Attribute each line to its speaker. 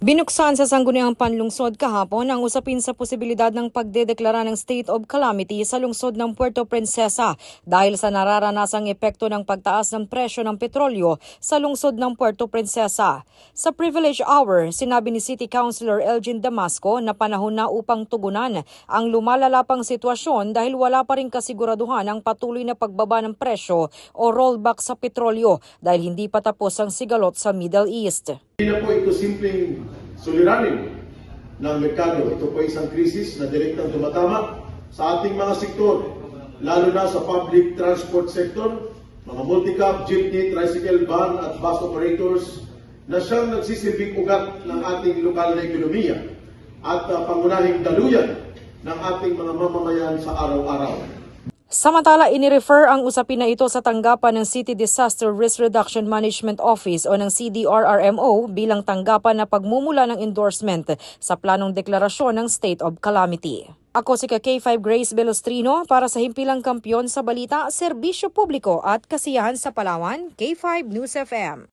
Speaker 1: Binuksan sa Sangguniang Panlungsod kahapon ang usapin sa posibilidad ng pagdedeklara ng state of calamity sa lungsod ng Puerto Princesa dahil sa nararanasang epekto ng pagtaas ng presyo ng petrolyo sa lungsod ng Puerto Princesa. Sa Privilege Hour, sinabi ni City Councilor Elgin Damasco na panahon na upang tugunan ang lumalala pang sitwasyon dahil wala pa rin kasiguraduhan ang patuloy na pagbaba ng presyo o rollback sa petrolyo dahil hindi pa tapos ang sigalot sa Middle East.
Speaker 2: Hindi na po ito simpleng suliranin ng merkado. Ito po isang krisis na direktang tumatama sa ating mga sektor, lalo na sa public transport sector, mga multi-cab, jeepney, tricycle, van at bus operators na siyang nagsisilbing ugat ng ating lokal na ekonomiya at pangunahing daluyan ng ating mga mamamayan sa araw-araw.
Speaker 1: Samantala, inirefer ang usapin na ito sa tanggapan ng City Disaster Risk Reduction Management Office o ng CDRRMO bilang tanggapan na pagmumula ng endorsement sa planong deklarasyon ng State of Calamity. Ako si K5 Grace Belostrino para sa Himpilang Kampyon sa Balita, Serbisyo Publiko at Kasiyahan sa Palawan, K5 News FM.